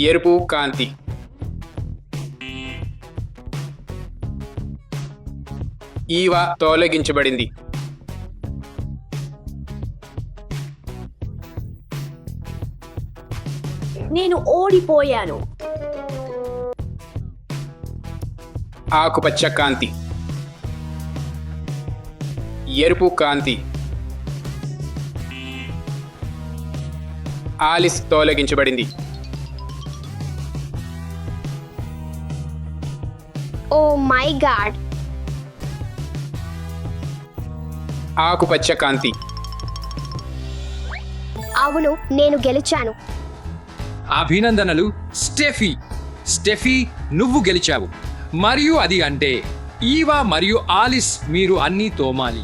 ఎరుపు కాంతి. ఈవా తొలగించబడింది. నేను ఓడిపోయాను. ఆకుపచ్చ కాంతి. ఎరుపు కాంతి. ఆలిస్ తొలగించబడింది. Oh my god. ఆకుపచ్చ కాంతి. అవును, నేను గెలిచాను. అభినందనలు స్టెఫీ. స్టెఫీ, నువ్వు గెలిచావు. మరియు అది అంటే ఈవా మరియు ఆలిస్ మీరు అన్నీ తోమాలి.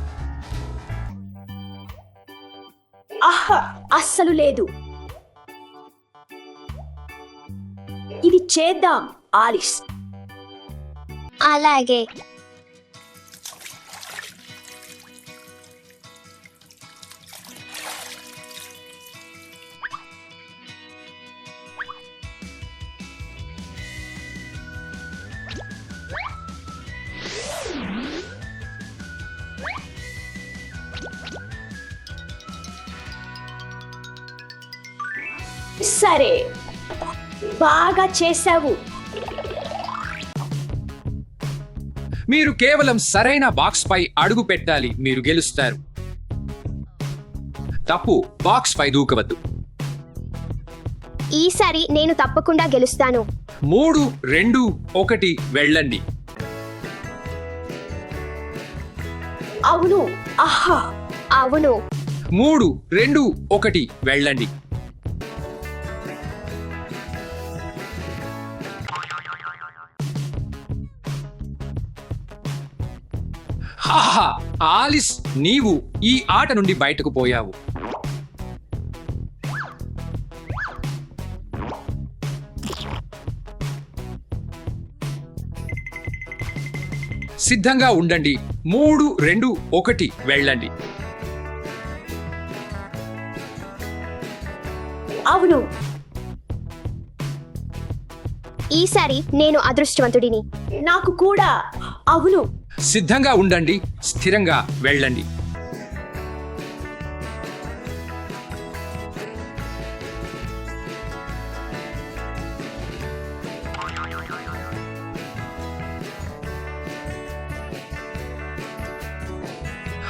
ఆహా, అస్సలు లేదు. ఇది చేద్దాం ఆలిస్. అలాగే. సరే, బాగా చేశావు. మీరు కేవలం సరైన బాక్స్ పై అడుగు పెట్టాలి. మీరు గెలుస్తారు. తప్పు, బాక్స్ పై దూకవద్దు. ఈసారి నేను తప్పకుండా గెలుస్తాను. 3, 2, 1 వెళ్ళండి. అవును. ఆహా, అవును. 3, 2, 1 వెళ్ళండి. హాహా, ఆలిస్, నీవు ఈ ఆట నుండి బయటకు పోయావు. సిద్ధంగా ఉండండి. 3, 2, 1 వెళ్ళండి. అవును. ఈసారి నేను అదృష్టవంతుడిని. నాకు కూడా. అవును. సిద్ధంగా ఉండండి. స్థిరంగా వెళ్ళండి.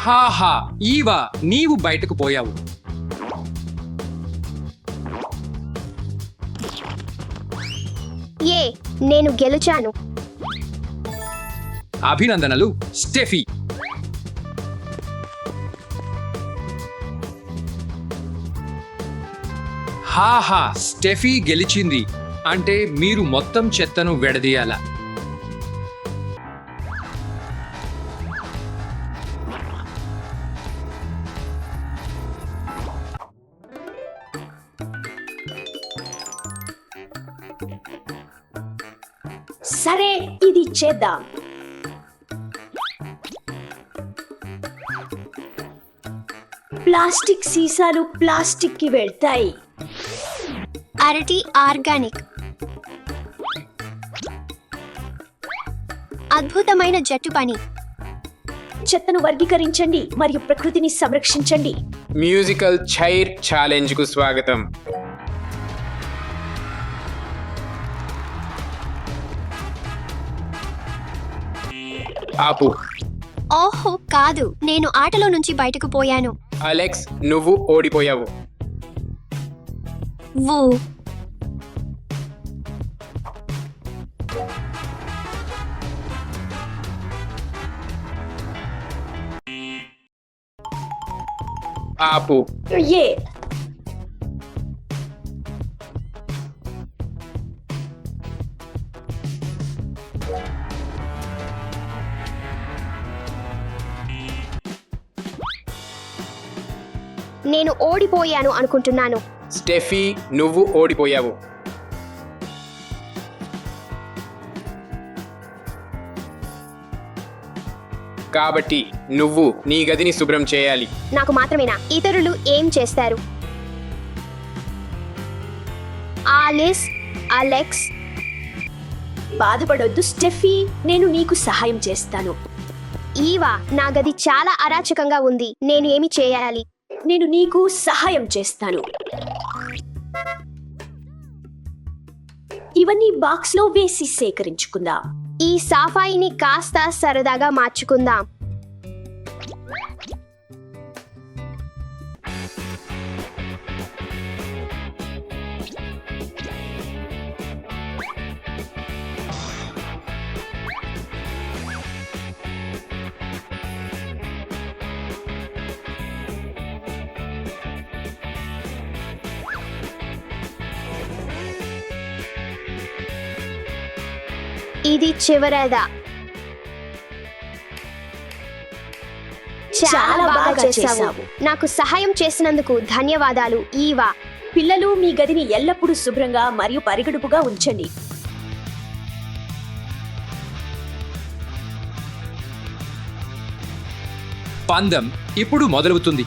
హాహా, ఈవా, నీవు బయటకు పోయావు. నేను గెలిచాను. అభినందనలు స్టెఫీ. హాహా, స్టెఫీ గెలిచింది. అంటే మీరు మొత్తం చెత్తను విడదీయాలా? సరే, ఇది చేద్దాం. ప్లాస్టిక్ సీసాలు ప్లాస్టిక్ కి వెళ్తాయి. అరటి ఆర్గానిక్. అద్భుతమైన జట్టు పని. చెత్తను వర్గీకరించండి మరియు ప్రకృతిని సంరక్షించండి. మ్యూజికల్ చైర్ ఛాలెంజ్ కు స్వాగతం. ఆపు. ఓహో కాదు, నేను ఆటలో నుంచి బయటకు పోయాను. అలెక్స్, నువ్వు ఓడిపోయావు. వూ. ఆపు. ఏ నేను ఓడిపోయాను అనుకుంటున్నాను. స్టెఫీ, నువ్వు ఓడిపోయావు. కాబట్టి నువ్వు నీ గదిని శుభ్రం చేయాలి. నాకు మాత్రమేనా? ఇతరులు ఏం చేస్తారు? Alice, Alex. బాధపడొద్దు స్టెఫీ, నేను నీకు సహాయం చేస్తాను. ఈవా, నా గది చాలా అరాచకంగా ఉంది. నేను ఏమి చేయాలి? నేను నీకు సహాయం చేస్తాను. ఇవన్నీ బాక్స్ లో వేసి సేకరించుకుందాం. ఈ సాఫాయిని కాస్త సరదాగా మార్చుకుందాం. ఇది చివరదా. చాలా బాగా చేశావు. నాకు సహాయం చేసినందుకు ధన్యవాదాలు ఈవా. పిల్లలు, మీ గదిని ఎల్లప్పుడూ శుభ్రంగా మరియు పరిగడుపుగా ఉంచండి. పందెం ఇప్పుడు మొదలవుతుంది.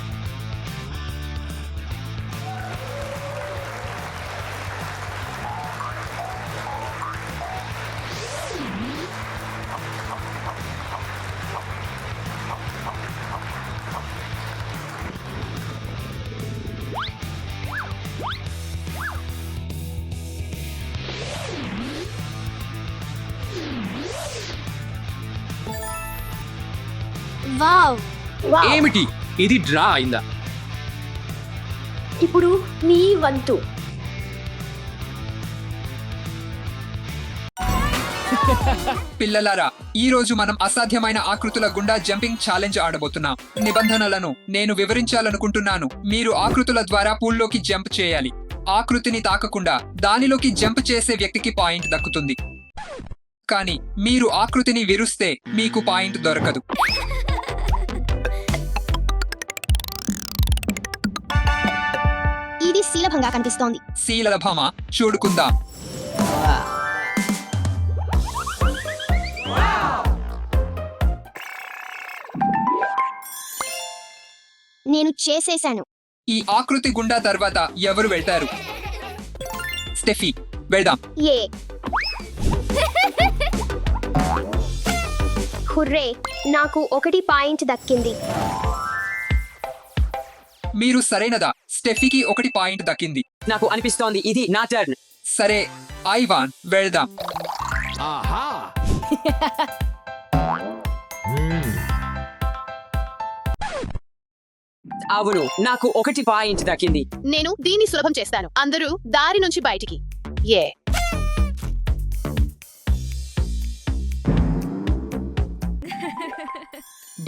Wow, wow. ఏమిటి ఇది డ్రా అయిందా? ఇప్పుడు నీ వంతు. పిల్లలారా, ఈ రోజు మనం అసాధ్యమైన ఆకృతుల గుండా జంపింగ్ ఛాలెంజ్ ఆడబోతున్నాం. నిబంధనలను నేను వివరించాలనుకుంటున్నాను. మీరు ఆకృతుల ద్వారా పూల్లోకి జంప్ చేయాలి. ఆకృతిని తాకకుండా దానిలోకి జంప్ చేసే వ్యక్తికి పాయింట్ దక్కుతుంది. కానీ మీరు ఆకృతిని విరుస్తే మీకు పాయింట్ దొరకదు. ఇది సులభంగా కనిపిస్తోంది. శీలభమా చూడుకుందాం. నేను చేసేశాను. ఈ ఆకృతి గుండా తర్వాత ఎవరు వెళ్తారు? స్టెఫీ, వెళ్దాం. ఏ హుర్రే, నాకు 1 పాయింట్ దక్కింది. మీరు సరైనదా? స్టెఫీకి 1 పాయింట్ దక్కింది. నాకు అనిపిస్తోంది ఇది నా టర్న్. సరే ఐవాన్, వెళ్దాం. అవును, నాకు 1 పాయింట్ దక్కింది. నేను దీన్ని సులభం చేస్తాను. అందరూ దారి నుంచి బయటికి. ఏ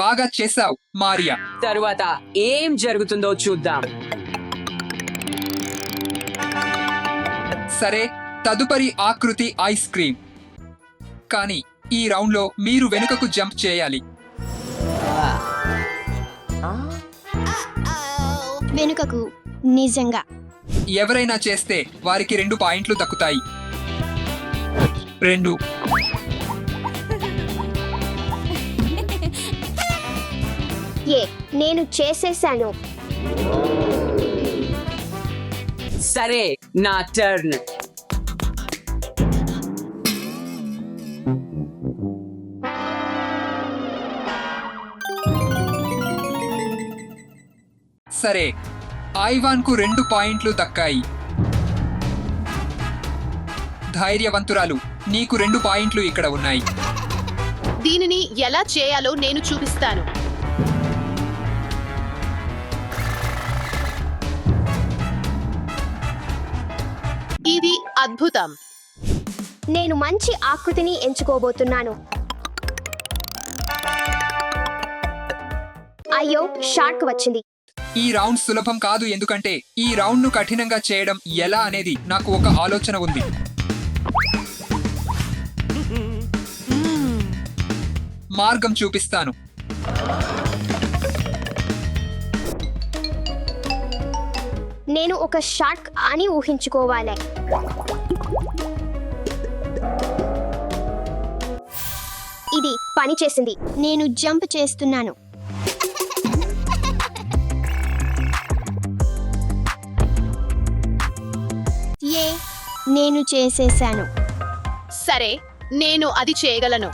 బాగా చేసావు మారియా. తరువాత ఏం జరుగుతుందో చూద్దాం. సరే, తదుపరి ఆకృతి ఐస్ క్రీమ్. కానీ ఈ రౌండ్లో మీరు వెనుకకు జంప్ చేయాలి. వెనుకకు. నిజంగా ఎవరైనా చేస్తే వారికి 2 పాయింట్లు దక్కుతాయి. 2. ఏ నేను చేసేశాను. సరే, నా టర్న్. సరే, ఐవాన్కు 2 పాయింట్లు దక్కాయి. ధైర్యవంతురాలు, నీకు 2 పాయింట్లు ఇక్కడ ఉన్నాయి. దీనిని ఎలా చేయాలో నేను చూపిస్తాను. ఇది అద్భుతం. నేను మంచి ఆకృతిని ఎంచుకోబోతున్నాను. అయ్యో, షార్క్ వచ్చింది. ఈ రౌండ్ సులభం కాదు, ఎందుకంటే ఈ రౌండ్ను కఠినంగా చేయడం ఎలా అనేది నాకు ఒక ఆలోచన ఉంది. మార్గం చూపిస్తాను. నేను ఒక షార్క్ అని ఊహించుకోవాలి. ఇది పని చేసింది. నేను జంప్ చేస్తున్నాను. ఏ నేను చేసేశాను. సరే, నేను అది చేయగలను.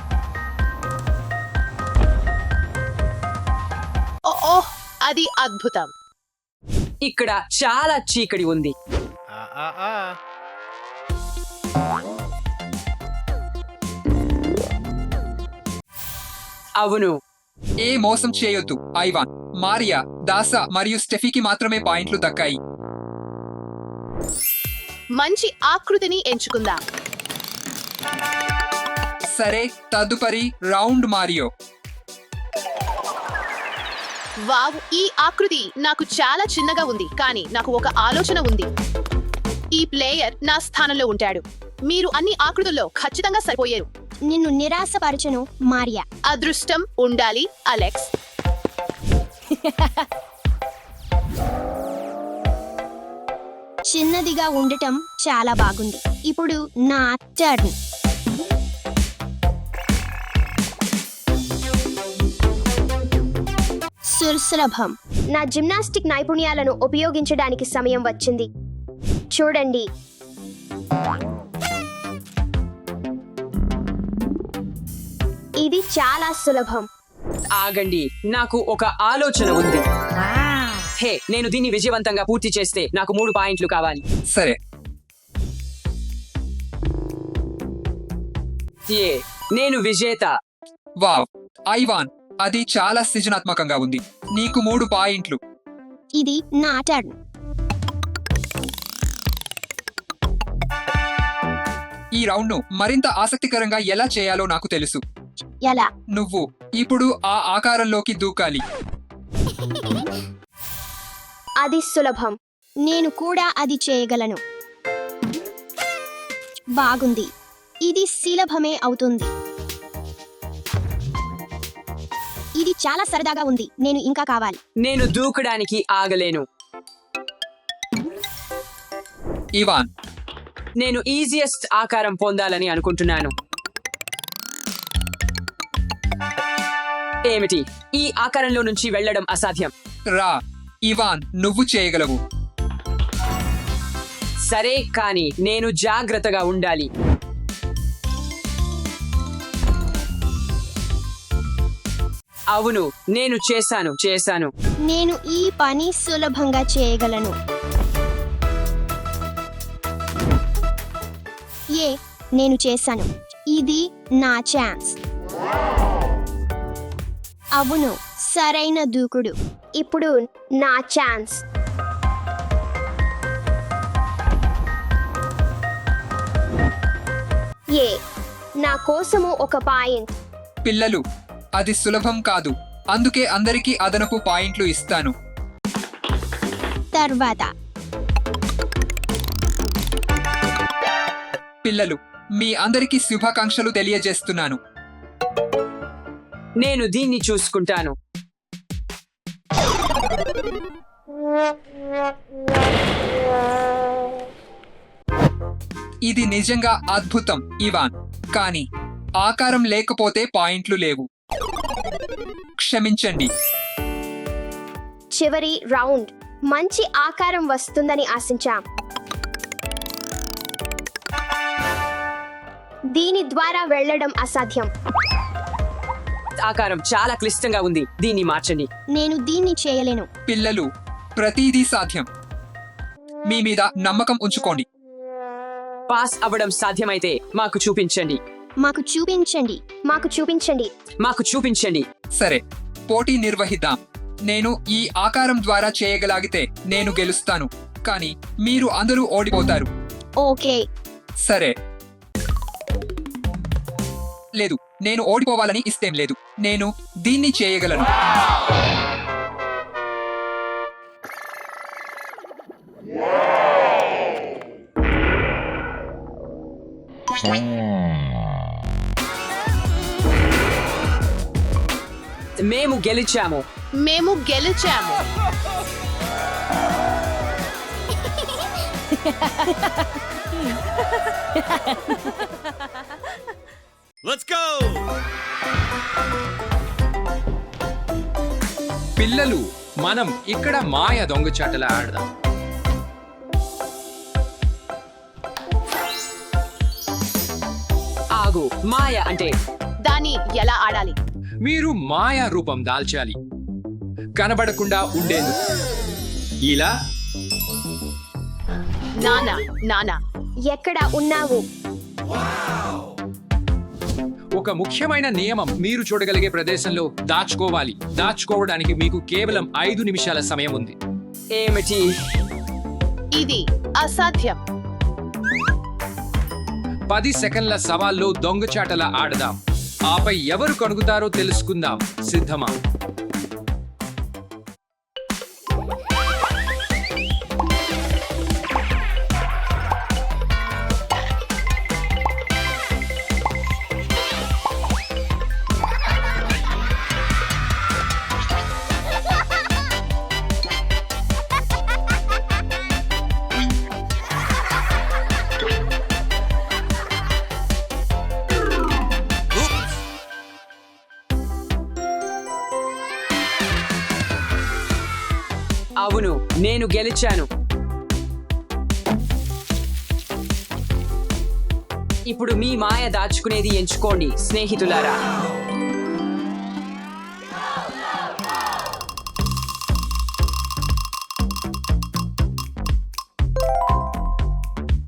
ఓహ్, అది అద్భుతం. ఇక్కడ చాలా చీకటి ఉంది. అవును, ఏ మోసం చేయొద్దు. ఐవాన్, మారియా, దాసా మరియు స్టెఫీకి మాత్రమే పాయింట్లు దక్కాయి. మంచి ఆకృతిని ఎంచుకుందాం. సరే, తదుపరి రౌండ్ మారియో. వావ్, ఈ ఆకృతి నాకు చాలా చిన్నగా ఉంది, కానీ నాకు ఒక ఆలోచన ఉంది. ఈ ప్లేయర్ నా స్థానంలో ఉంటాడు. మీరు అన్ని ఆకృతుల్లో ఖచ్చితంగా సరిపోయారు. నిన్ను నిరాశపరచను, మారియా. అదృష్టం ఉండాలి, అలెక్స్. చిన్నదిగా ఉండటం చాలా బాగుంది. ఇప్పుడు నా టర్న్. సులభం. నా జిమ్నాస్టిక్ నైపుణ్యాలను ఉపయోగించడానికి సమయం వచ్చింది. చూడండి. ఇది చాలా సులభం. ఆగండి, నాకు ఒక ఆలోచన ఉంది. హే, నేను దీన్ని విజయవంతంగా పూర్తి చేస్తే నాకు 3 పాయింట్లు కావాలి. సరే, ఏ, నేను విజేత. వావ్, ఐవాన్, అది చాలా సృజనాత్మకంగా ఉంది. నీకు 3 పాయింట్లు. ఇది నా టర్న్. ఈ రౌండ్ను మరింత ఆసక్తికరంగా ఎలా చేయాలో నాకు తెలుసు. ఎలా? నువ్వు ఇప్పుడు ఆ ఆకారంలోకి దూకాలి. అది సులభం. నేను కూడా అది చేయగలను. బాగుంది. ఇది సులభమే అవుతుంది. ఇది చాలా సరదాగా ఉంది. నేను ఇంకా కావాలి. నేను దూకడానికి ఆగలేను. ఇవాన్, నేను ఈజియెస్ట్ ఆకారం పొందాలని అనుకుంటున్నాను. ఏమిటి? ఈ ఆకారంలో నుంచి వెళ్ళడం అసాధ్యం. రా ఇవాన్, నువ్వు చేయగలవు. సరే, కానీ నేను జాగ్రత్తగా ఉండాలి. అవును, నేను చేశాను. నేను ఈ పని సులభంగా చేయగలను. నేను చేశాను. ఇది నా ఛాన్స్. అవును, సరైన దూకుడు. ఇప్పుడు నా ఛాన్స్. నా కోసము ఒక పాయింట్. పిల్లలు, అది సులభం కాదు. అందుకే అందరికీ అదనపు పాయింట్లు ఇస్తాను. తర్వాత పిల్లలు, మీ అందరికీ శుభాకాంక్షలు తెలియజేస్తున్నాను. నేను దీన్ని చూసుకుంటాను. ఇది నిజంగా అద్భుతం, ఇవాన్. కానీ ఆకారం లేకపోతే పాయింట్లు లేవు. క్షమించండి. చివరి రౌండ్. మంచి ఆకారం వస్తుందని ఆశించాం. దీని ద్వారా వెళ్ళడం అసాధ్యం. ఆకారం చాలా క్లిష్టంగా ఉంది. దీన్ని మార్చండి. నేను దీన్ని చేయలేను. పిల్లలు, ప్రతిదీ సాధ్యం. మీ మీద నమ్మకం ఉంచుకోండి. పాస్ అవ్వడం సాధ్యమైతే మాకు చూపించండి. మాకు చూపించండి. మాకు చూపించండి. మాకు చూపించండి. సరే, పోటీ నిర్వహిద్దాం. నేను ఈ ఆకారం ద్వారా చేయగలిగితే నేను గెలుస్తాను, కానీ మీరు అందరూ ఓడిపోతారు. ఓకే. సరే. లేదు, నేను ఓడిపోవాలని ఇష్టం లేదు. నేను దీన్ని చేయగలను. మేము గెలిచాము. మేము గెలిచాము. పిల్లలు, మనం ఇక్కడ మాయ దొంగచాటలా ఆడదాం. బాగు మాయ అంటే దాన్ని ఎలా ఆడాలి? మీరు మాయా రూపం దాల్చాలి కనబడకుండా ఉండేందుకు. ఇలా నానా నానా ఎక్కడ ఉన్నావు? ఒక ముఖ్యమైన నియమం, మీరు చూడగలిగే ప్రదేశంలో దాచుకోవాలి. దాచుకోవడానికి మీకు కేవలం 5 నిమిషాల సమయం ఉంది. ఏమిటి? ఇది అసాధ్యం. 10 సెకండ్ల సవాల్లో దొంగచాటల ఆడదాం. ఆపై ఎవరు కనుగుతారో తెలుసుకుందాం. సిద్ధమా? అవును, నేను గెలిచాను. ఇప్పుడు మీ మాయ దాచుకునేది ఎంచుకోండి స్నేహితులారా.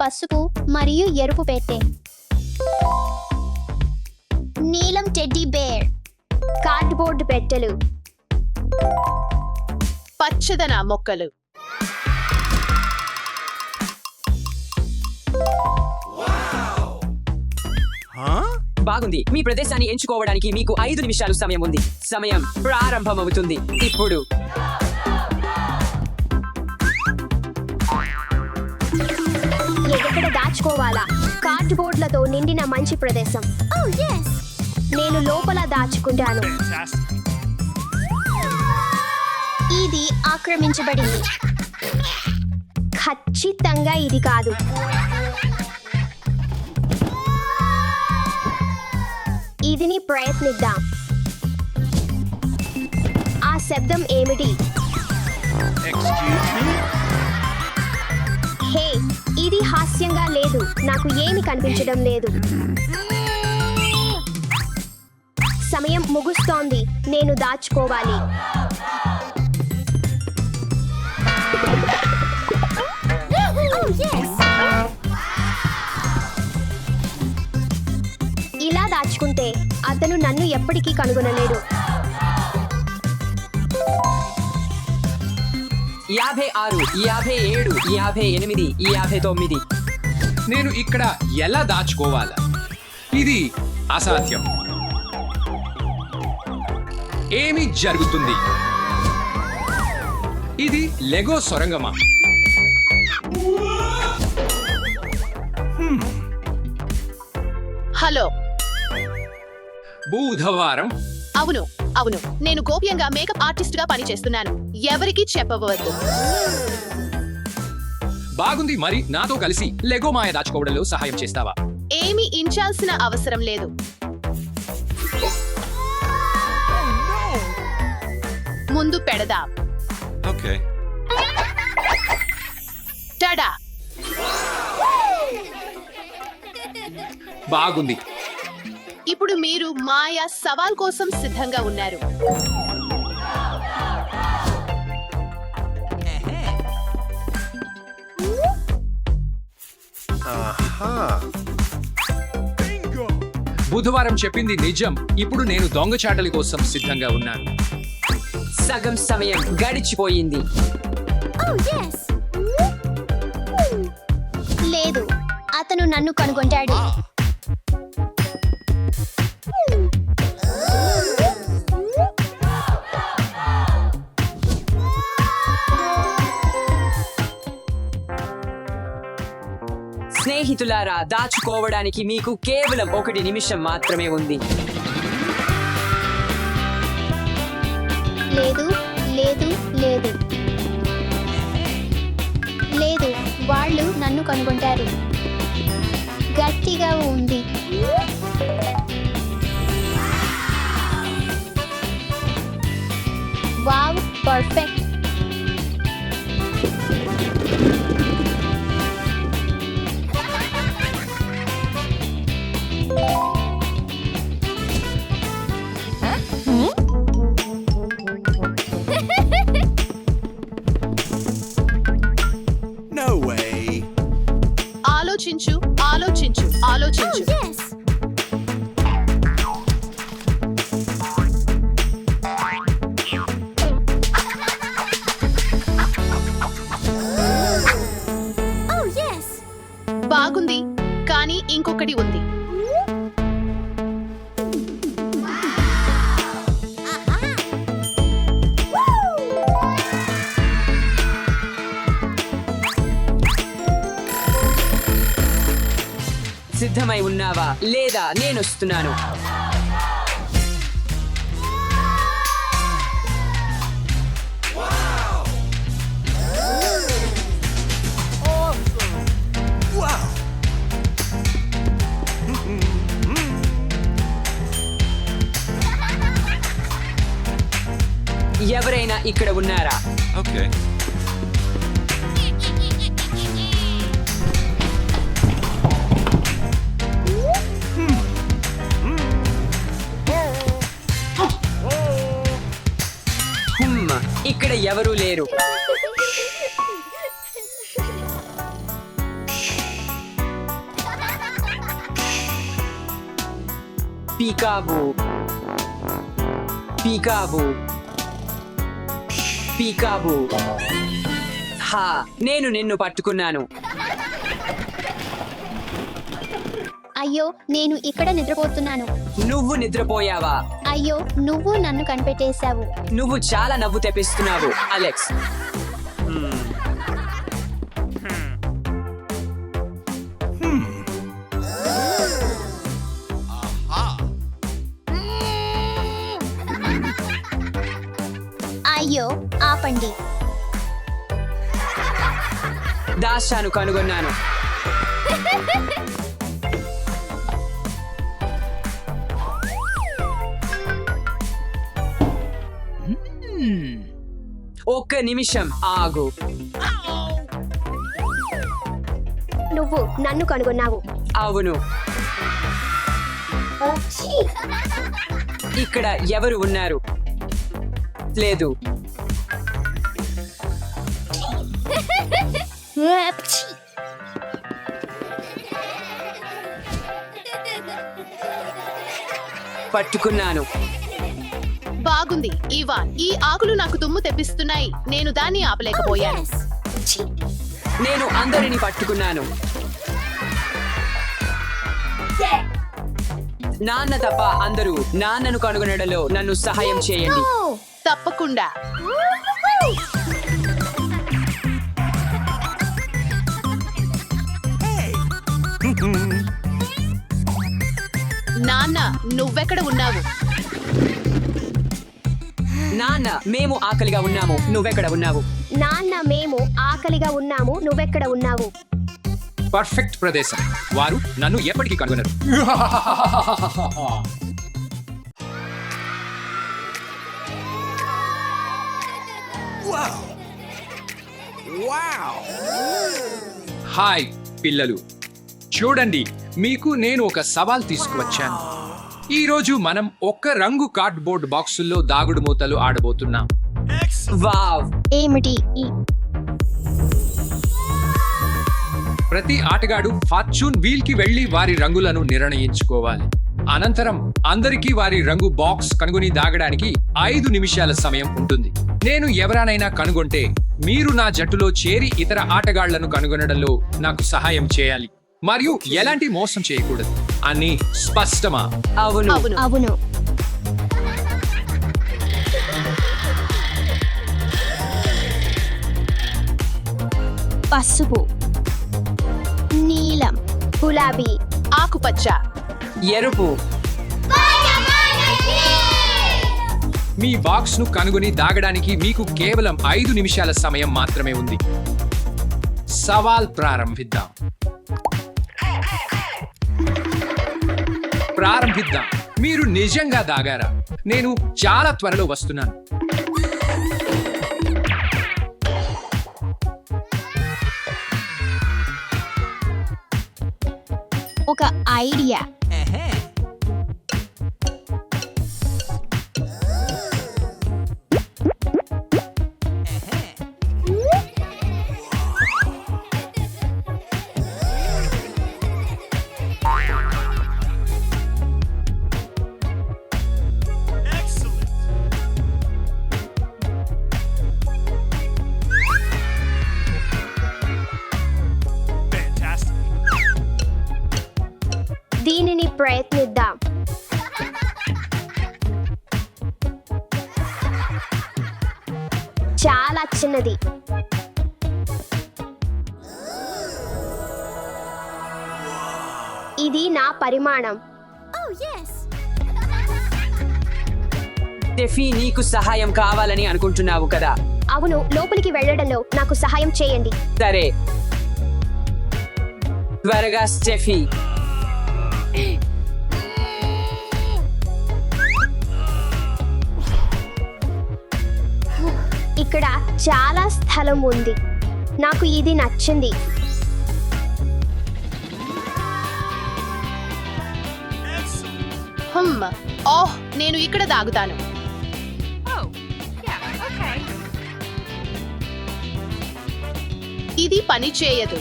పసుపు మరియు ఎరుపు పెట్టె, నీలం టెడ్డీ బేర్, కార్డ్బోర్డ్ పెట్టెలు, పచ్చదన మొక్కలు. బాగుంది. మీ ప్రదేశాన్ని ఎంచుకోవడానికి మీకు 5 నిమిషాలు సమయం ఉంది. సమయం ప్రారంభమవుతుంది ఇప్పుడు. ఎక్కడ దాచుకోవాలా? కార్డ్బోర్డ్లతో నిండిన మంచి ప్రదేశం. నేను లోపల దాచుకుంటాను. ఇది ఆక్రమించబడింది. ఖచ్చితంగా ఇది కాదు. ఇదిని ప్రయత్నిద్దాం. ఆ శబ్దం ఏమిటి? హే, ఇది హాస్యంగా లేదు. నాకు ఏమి కనిపించడం లేదు. సమయం ముగుస్తోంది. నేను దాచుకోవాలి. ఇలా దాచుకుంటే అతను నన్ను ఎప్పటికీ కనుగొనలేడు. 56, 57, 58, 59. నేను ఇక్కడ ఎలా దాచుకోవాలా? ఇది అసాధ్యం. ఏమి జరుగుతుంది? ఇది లెగో సొరంగమా? హలో. బుధవారం. అవును అవును, నేను గోప్యంగా మేకప్ ఆర్టిస్ట్ గా పనిచేస్తున్నాను. ఎవరికి చెప్పవద్దు. బాగుంది. మరి నాతో కలిసి లెగో మాయ దాచుకోవడంలో సహాయం చేస్తావా? ఏమీ ఇంచాల్సిన అవసరం లేదు. ముందు పెడదాం. టడా. బాగుంది. ఇప్పుడు మీరు మాయా సవాల్ కోసం సిద్ధంగా ఉన్నారు. బుధవారం చెప్పింది నిజం. ఇప్పుడు నేను దొంగచాటల కోసం సిద్ధంగా ఉన్నాను. సగం సమయం గడిచిపోయింది. లేదు, అతను నన్ను కనుగొంటాడు. స్నేహితులారా, దాచుకోవడానికి మీకు కేవలం 1 నిమిషం మాత్రమే ఉంది. లేదు లేదు లేదు లేదు, వాళ్ళు నన్ను కనుగొంటారు. గట్టిగా ఉంది. Wow, perfect. ఆలోచించు ఆలోచించు ఆలోచించు బాగుంది కానీ ఇంకొకటి ఉంది సిద్ధమై ఉన్నావా లేదా నేను వస్తున్నాను. ఎవరైనా ఇక్కడ ఉన్నారా? Okay. ఇక్కడ ఎవరూ లేరు. పీకాబూ పీకాబూ పీకాబూ. హా, నేను నిన్ను పట్టుకున్నాను. అయ్యో నేను ఇక్కడ నిద్రపోతున్నాను. నువ్వు నిద్రపోయావా? అయ్యో నువ్వు నన్ను కనిపెట్టేశావు. నువ్వు చాలా నవ్వు తెప్పిస్తున్నావు అలెక్స్. అయ్యో ఆపండి. దాషాను కనుగొన్నాను. ఒక్క నిమిషం ఆగు. నువ్వు నన్ను కనుగొన్నావు. అవును. ఇక్కడ ఎవరు ఉన్నారు? లేదు. పట్టుకున్నాను. బాగుంది ఇవాన్. ఈ ఆకులు నాకు తుమ్ము తెప్పిస్తున్నాయి. నేను దాన్ని ఆపలేకపోయాను. నేను అందరిని పట్టుకున్నాను. నాన్న తప్ప అందరూ నాన్నను కనుగొనడంలో నన్ను సహాయం చేయండి. తప్పకుండా. నాన్న నువ్వెక్కడ ఉన్నావు? నాన్న మేము ఆకలిగా ఉన్నాము. నువ్వెక్కడ ఉన్నావు? నాన్న మేము ఆకలిగా ఉన్నాము. నువ్వెక్కడ ఉన్నావు? పర్ఫెక్ట్ ప్రదేశం. వారు నన్ను ఎప్పటికీ కనుగొనరు. హాయ్ పిల్లలు, చూడండి, మీకు నేను ఒక సవాల్ తీసుకువచ్చాను. ఈ రోజు మనం ఒక్క రంగు కార్డ్బోర్డ్ బాక్సుల్లో దాగుడు మూతలు ఆడబోతున్నాం. వావ్. ఏమిటి ఈ ప్రతి ఆటగాడు ఫార్చ్యూన్ వీల్ కి వెళ్లి వారి రంగులను నిర్ణయించుకోవాలి. అనంతరం అందరికీ వారి రంగు బాక్స్ కనుగొని దాగడానికి 5 నిమిషాల సమయం ఉంటుంది. నేను ఎవరైనా కనుగొంటే మీరు నా జట్టులో చేరి ఇతర ఆటగాళ్లను కనుగొనడంలో నాకు సహాయం చేయాలి మరియు ఎలాంటి మోసం చేయకూడదు. అని స్పష్టమా? అవును. అవును. పసుపు, నీలం, గులాబీ, ఆకుపచ్చ, ఎరుపు. మీ బాక్స్ ను కనుగొని దాగడానికి మీకు కేవలం 5 నిమిషాల సమయం మాత్రమే ఉంది. సవాల్ ప్రారంభిద్దాం. మీరు నిజంగా దాగారా? నేను చాలా త్వరలో వస్తున్నాను. ఒక ఐడియా. దీనిని ప్రయత్నిద్దాం. చాలా చిన్నది. ఇది నా పరిమాణం. స్టెఫీ, నీకు సహాయం కావాలని అనుకుంటున్నావు కదా? అవును, లోపలికి వెళ్ళడంలో నాకు సహాయం చేయండి. సరే, త్వరగా స్టెఫీ. ఇక్కడ చాలా స్థలం ఉంది. నాకు ఇది నచ్చింది. ఓహ్, నేను ఇక్కడ దాగుతాను. ఇది పని చేయదు.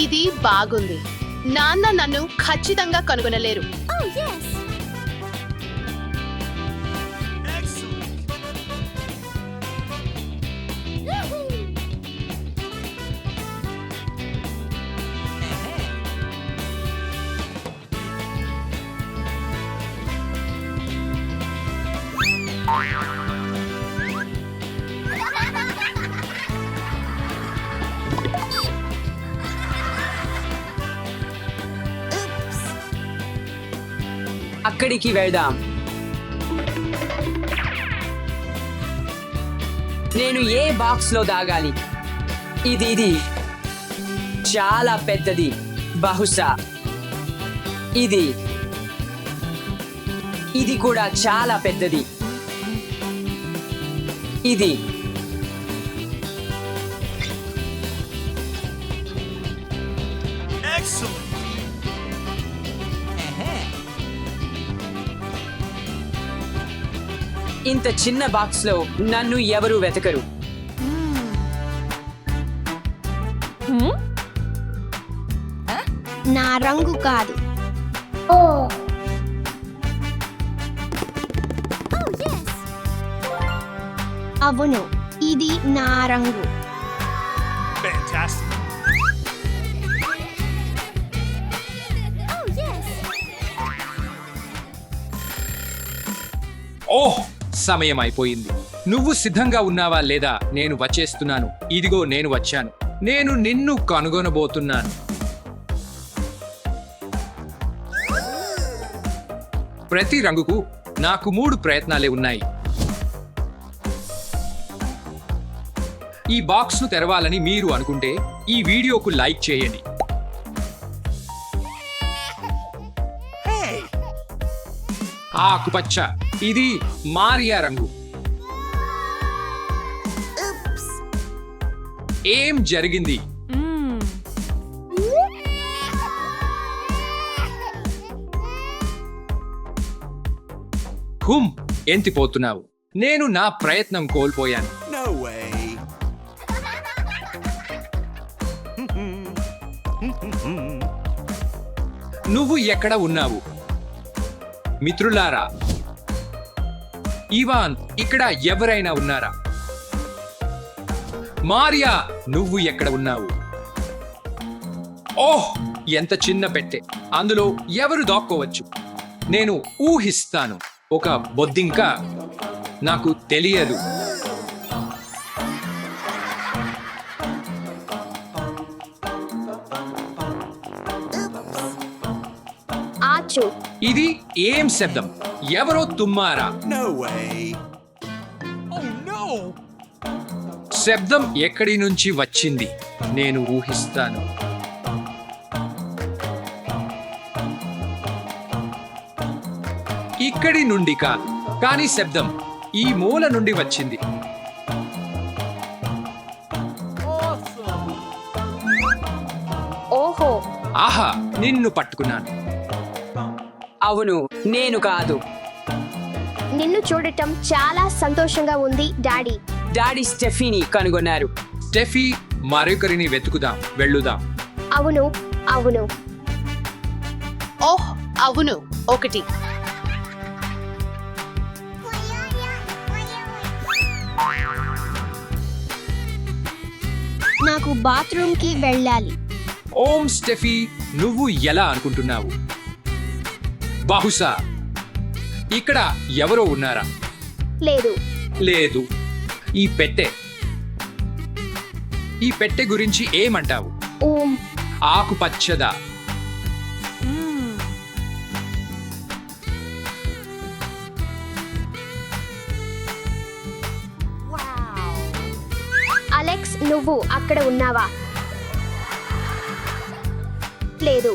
ఇది బాగుంది. నాన్న నన్ను ఖచ్చితంగా కనుగొనలేరు. అక్కడికి వెళ్దాం. నేను ఏ బాక్స్ లో దాగాలి? ఇది చాలా పెద్దది. బహుశా ఇది కూడా చాలా పెద్దది. ఇది ఇంత చిన్న బాక్స్ లో నన్ను ఎవరు వెతకరు. నా రంగు కాదు. అవును, ఇది నా రంగు. ఓహ్, సమయం అయిపోయింది. నువ్వు సిద్ధంగా ఉన్నావా లేదా? నేను వచ్చేస్తున్నాను. ఇదిగో నేను వచ్చాను. నేను నిన్ను కనుగొనబోతున్నాను. ప్రతి రంగుకు నాకు 3 ప్రయత్నాలే ఉన్నాయి. ఈ బాక్స్ ను తెరవాలని మీరు అనుకుంటే ఈ వీడియోకు లైక్ చేయండి. ఆకుపచ్చ, ఇది మారియా రంగు. ఏం జరిగింది? ఎంతిపోతున్నావు. నేను నా ప్రయత్నం కోల్పోయాను. నువ్వు ఎక్కడ ఉన్నావు మిత్రులారా? ఇవాన్, ఇక్కడ ఎవరైనా ఉన్నారా? మారియా, నువ్వు ఎక్కడ ఉన్నావు? ఓహ్, ఎంత చిన్న పెట్టె. అందులో ఎవరు దాక్కోవచ్చు? నేను ఊహిస్తాను. ఒక బొద్దింక. నాకు తెలియదు. ఆచు. ఇది ఏం శబ్దం? ఎవరో తుమ్మారా? శబ్దం ఎక్కడి నుంచి వచ్చింది? నేను ఊహిస్తాను. ఇక్కడి నుండి కాదు, కానీ శబ్దం ఈ మూల నుండి వచ్చింది. ఓహో, ఆహా, నిన్ను పట్టుకున్నాను. అవును, నేను కాదు. నిన్ను చూడటం చాలా సంతోషంగా ఉంది డాడీ. డాడీ స్టెఫీని కనుగొన్నారు. స్టెఫీ, మరొకరిని వెతుకుదాం. వెళ్ళుదాం. అవును అవును. ఓహ్, అవును, ఒకటి. నాకు బాత్రూమ్ కి వెళ్ళాలి. ఓం స్టెఫీ, నువ్వు ఎలా అనుకుంటున్నావు? బహుశా ఇక్కడ ఎవరో ఉన్నారా? లేదు. లేదు. ఈ పెట్టె గురించి ఏమంటావు? ఓం. ఆకుపచ్చదా? అలెక్స్, నువ్వు అక్కడ ఉన్నావా? లేదు.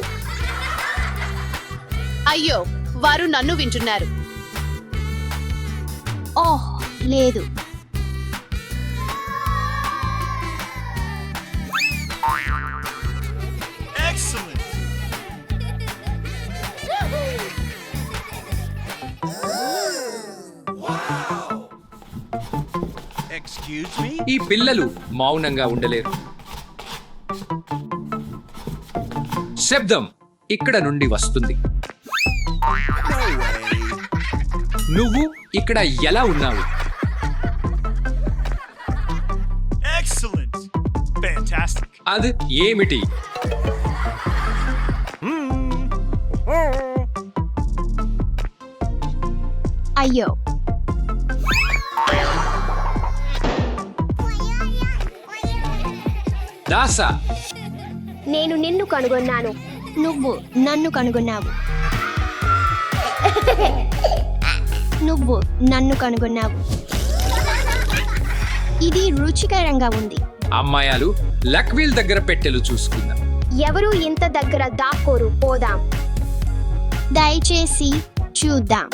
అయ్యో, వారు నన్ను వింటున్నారు. ఓహ్, లేదు. Excellent. Excuse me? ఈ పిల్లలు మౌనంగా ఉండలేరు. శబ్దం ఇక్కడ నుండి వస్తుంది. No way. నువ్వు ఇక్కడ ఎలా ఉన్నావు? Excellent. Fantastic. అది ఏమిటి? అయ్యో. దాసా, నేను నిన్ను కనుగొన్నాను. నువ్వు నన్ను కనుగొన్నావు. నువ్వు నన్ను కనుగొన్నావు. ఇది రుచికరంగా ఉంది. అమ్మాయాలు, లక్వీల్ దగ్గర పెట్టెలు చూసుకుందాం. ఎవరు ఇంత దగ్గర దాక్కోరు. పోదాం. దయచేసి చూద్దాం.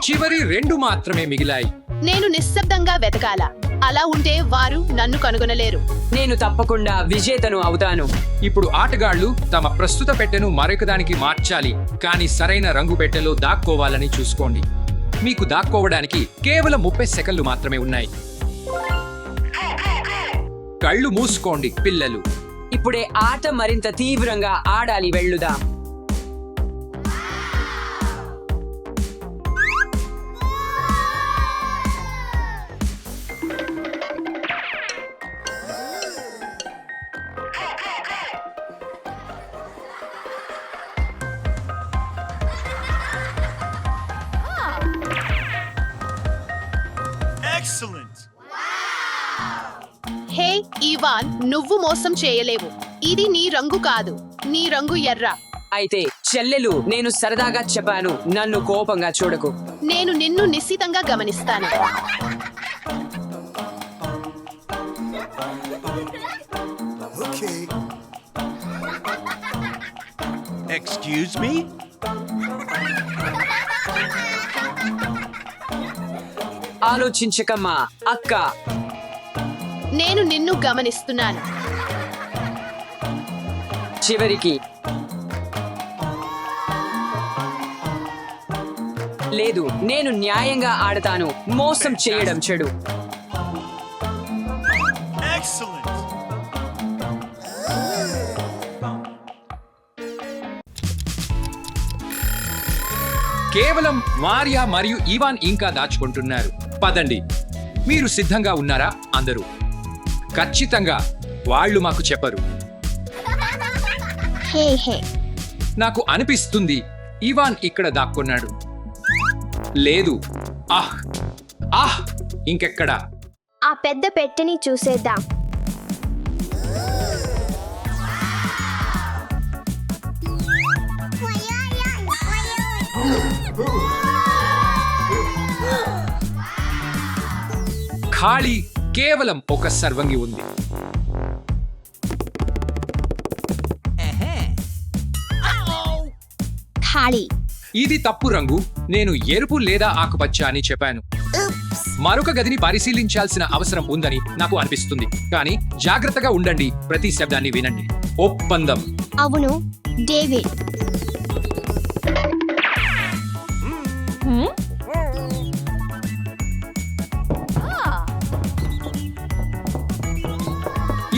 చివరి 2 మాత్రమే మిగిలాయి. నేను నిశ్శబ్దంగా వెతకాల. అలా ఉంటే వారు నన్ను కనుగొనలేరు. నేను తప్పకుండా విజేతను అవుతాను. ఇప్పుడు ఆటగాళ్లు తమ ప్రస్తుత పెట్టెను మరొకదానికి మార్చాలి, కానీ సరైన రంగు పెట్టెలో దాక్కోవాలని చూసుకోండి. మీకు దాక్కోవడానికి కేవలం 30 సెకన్లు మాత్రమే ఉన్నాయి. కళ్ళు మూసుకోండి పిల్లలు. ఇప్పుడే ఆట మరింత తీవ్రంగా ఆడాలి. వెళ్ళుదాం. Excellent. హే ఇవాన్, నువ్వు మోసం చేయలేవు. ఇది నీ రంగు కాదు. నీ రంగు ఎర్ర. అయితే చెల్లెలు, నేను సరదాగా చెప్పాను. నన్ను కోపంగా చూడకు. నేను నిన్ను నిశ్చితంగా గమనిస్తాను. Okay. Excuse me? ఆలోచించకమ్మా అక్క. నేను నిన్ను గమనిస్తున్నాను. చివరికి లేదు, నేను న్యాయంగా ఆడతాను. మోసం చేయడం చెడు. Excellent. కేవలం మారియా మరియు ఇవాన్ ఇంకా దాచుకుంటున్నారు. పదండి. మీరు సిద్ధంగా ఉన్నారా అందరూ? ఖచ్చితంగా వాళ్ళు మాకు చెప్పరు. హే హే. నాకు అనిపిస్తుంది ఇవాన్ ఇక్కడ దాక్కున్నాడు. లేదు. ఆహ్ ఆహ్ ఇంకెక్కడా? ఆ పెద్ద పెట్టెని చూసేద్దాం. ఖాళీ కేవలం ఒక సర్వంగి ఉంది. ఖాళీ. ఇది తప్పు రంగు. నేను ఎరుపు లేదా ఆకుపచ్చ అని చెప్పాను. మరొక గదిని పరిశీలించాల్సిన అవసరం ఉందని నాకు అనిపిస్తుంది. కానీ జాగ్రత్తగా ఉండండి. ప్రతి శబ్దాన్ని వినండి. ఒప్పందం. అవును డేవిడ్.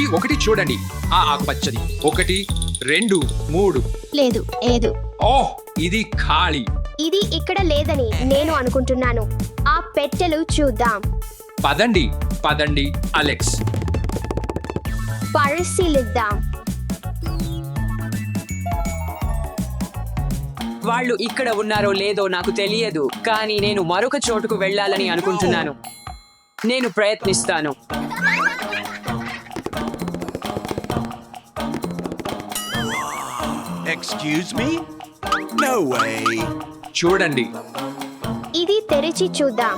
ఈ ఒకటి చూడండి. ఆ ఆకుపచ్చది. 1, 2, 3. లేదు ఏదు. ఓహ్ ఇది ఖాళీ. ఇది ఇక్కడ లేదని నేను అనుకుంటున్నాను. ఆ పెట్టెలు చూద్దాం. పదండి పదండి అలెక్స్. పరిశీలిద్దాం. వాళ్ళు ఇక్కడ ఉన్నారో లేదో నాకు తెలియదు, కానీ నేను మరొక చోటుకు వెళ్ళాలని అనుకుంటున్నాను. నేను ప్రయత్నిస్తాను. Excuse me? No way. చూడండి, ఇది తెరిచి చూద్దాం.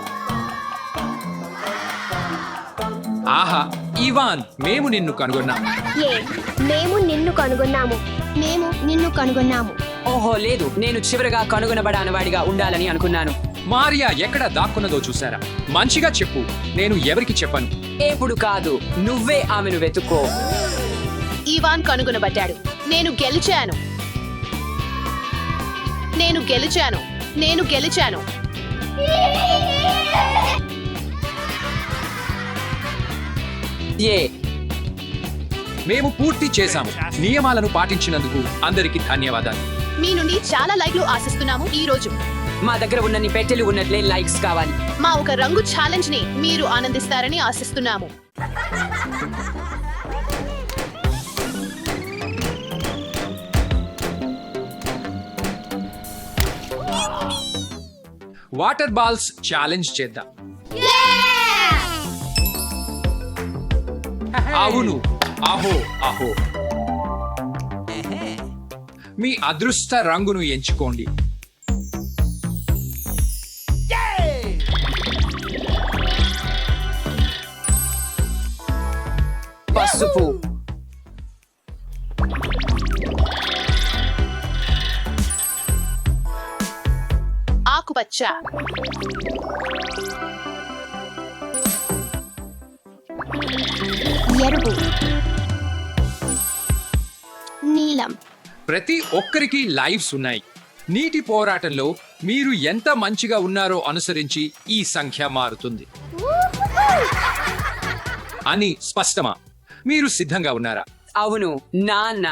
ఆహా ఇవాన్, మేము నిన్ను కనుగొన్నాం. మేము నిన్ను కనుగొన్నాము. మేము నిన్ను కనుగొన్నాము. ఓహో లేదు, నేను చివరగా కనుగొనబడాని వాడిగా ఉండాలని అనుకున్నాను. మారియా ఎక్కడ దాక్కున్నదో చూసారా? మంచిగా చెప్పు, నేను ఎవరికి చెప్పను. ఎప్పుడు కాదు, నువ్వే ఆమెను వెతుక్కో. ఈవాన్ కనుగొనబడ్డాడు. నేను గెలిచాను. నేను గెలిచాను. నేను గెలిచాను. ఏ మేము పూర్తి చేశాము. నియమాలను పాటించినందుకు అందరికీ ధన్యవాదాలు. మీ నుండి చాలా లైక్లు ఆశిస్తున్నాము ఈ రోజు. మా దగ్గర ఉన్నన్ని పెట్టెలు ఉన్నట్లే లైక్స్ కావాలి. మా ఒక రంగు ఛాలెంజ్ ని మీరు ఆనందిస్తారని ఆశిస్తున్నాము. వాటర్ బాల్స్ ఛాలెంజ్ చేద్దాం. అవును, అహో అహో. మీ అదృష్ట రంగును ఎంచుకోండి. పసుపు. ఆకుపచ్చ. ఎరుపు. నీలం. ప్రతి ఒక్కరికి లైవ్స్ ఉన్నాయి. నీటి పోరాటంలో మీరు ఎంత మంచిగా ఉన్నారో అనుసరించి ఈ సంఖ్య మారుతుంది అని స్పష్టమా? మీరు సిద్ధంగా ఉన్నారా? అవును నాన్న.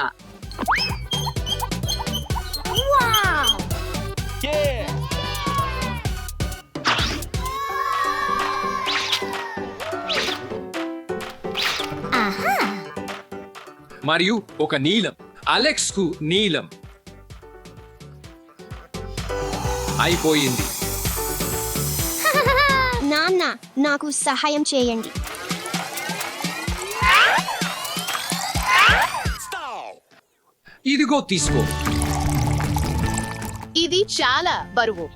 మరియు ఒక నీలం. అలెక్స్ కు నీలం అయిపోయింది. నాన్న, నాకు సహాయం చేయండి. ఇదిగో తీసుకో. ఇది చాలా బరువు.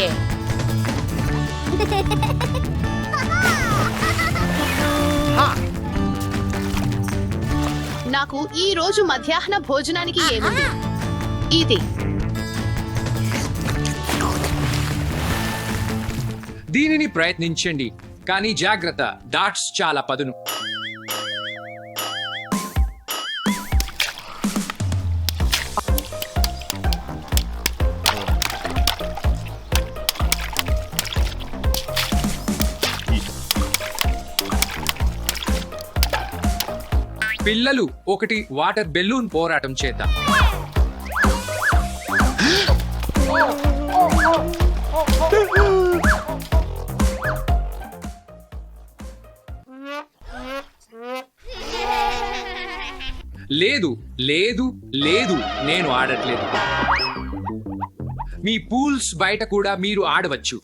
ఏ నాకు ఈ రోజు మధ్యాహ్న భోజనానికి ఏముంది? ఇది దీనిని ప్రయత్నించండి, కానీ జాగ్రత్త, డాట్స్ చాలా పదును. పిల్లలు, ఒకటి వాటర్ బెలూన్ పోరాటం చేద్దాం. లేదు లేదు లేదు, నేను ఆడట్లేదు. మీ పూల్స్ బయట కూడా మీరు ఆడవచ్చు.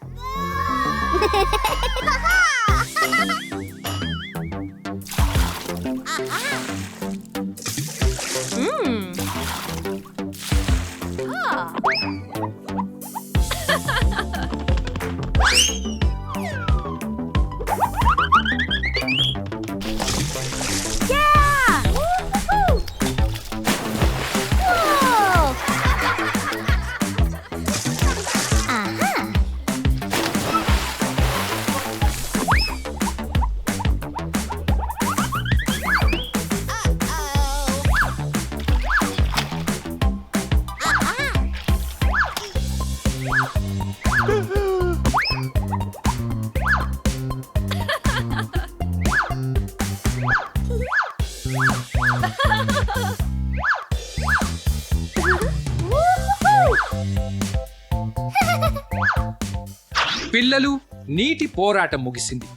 పిల్లలు, నీటి పోరాటం ముగిసింది.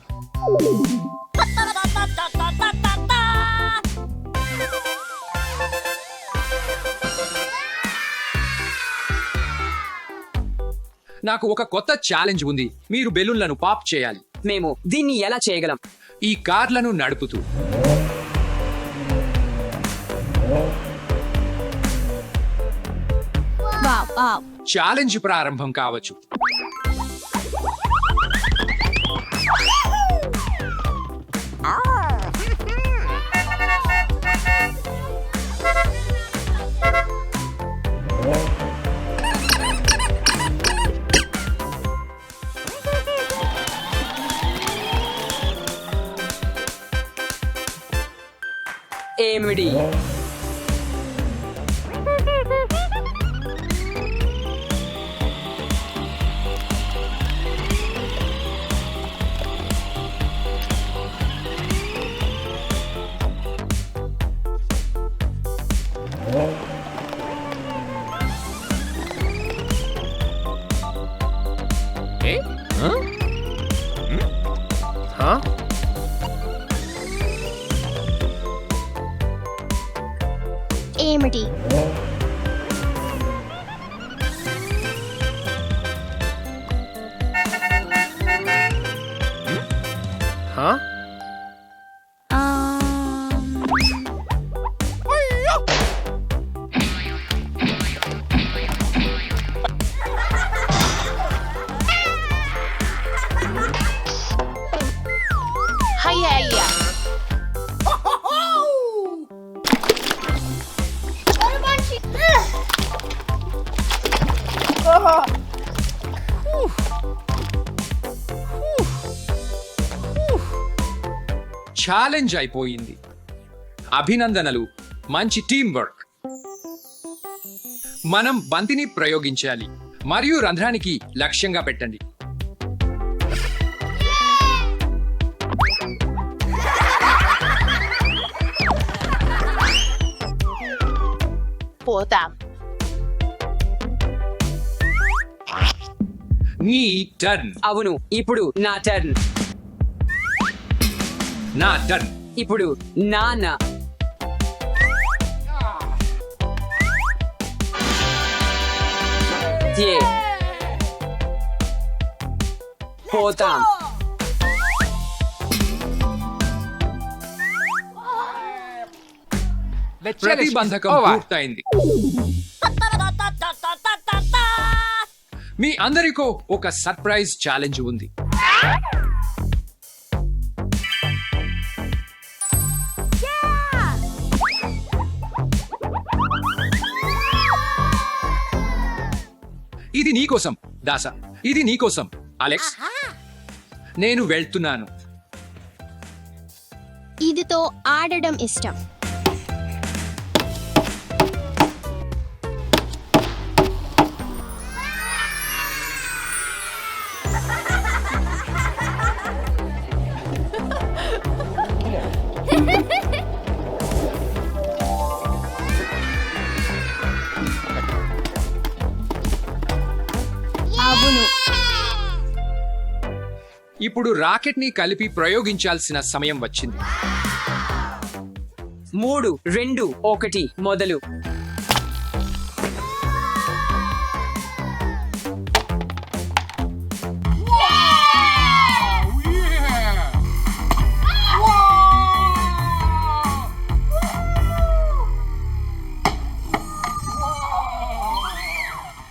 నాకు ఒక కొత్త ఛాలెంజ్ ఉంది. మీరు బెలూన్లను పాప్ చేయాలి. మేము దీన్ని ఎలా చేయగలం? ఈ కార్లను నడుపుతూ. ఛాలెంజ్ ప్రారంభం కావచ్చు. ఏమిడి? ఏమిటి? హయ్యయ్యా. ఛాలెంజ్ అయిపోయింది. అభినందనలు, మంచి టీం వర్క్. మనం బంతిని ప్రయోగించాలి మరియు రంధ్రానికి లక్ష్యంగా పెట్టండి. పోతాం. నీ టర్న్. అవును, ఇప్పుడు నా టర్న్. నా టర్న్. ఇప్పుడు నాన్న. ఏ. పోతాం. ప్రతిబంధకం పూర్తయింది. మీ అందరికో ఒక సర్ప్రైజ్ ఛాలెంజ్ ఉంది. ఇది నీకోసం దాసా. ఇది నీకోసం అలెక్స్. నేను వెళ్తున్నాను. ఇదితో ఆడడం ఇష్టం. అవును. ఇప్పుడు రాకెట్ ని కలిపి ప్రయోగించాల్సిన సమయం వచ్చింది. 3, 2, 1 మొదలు.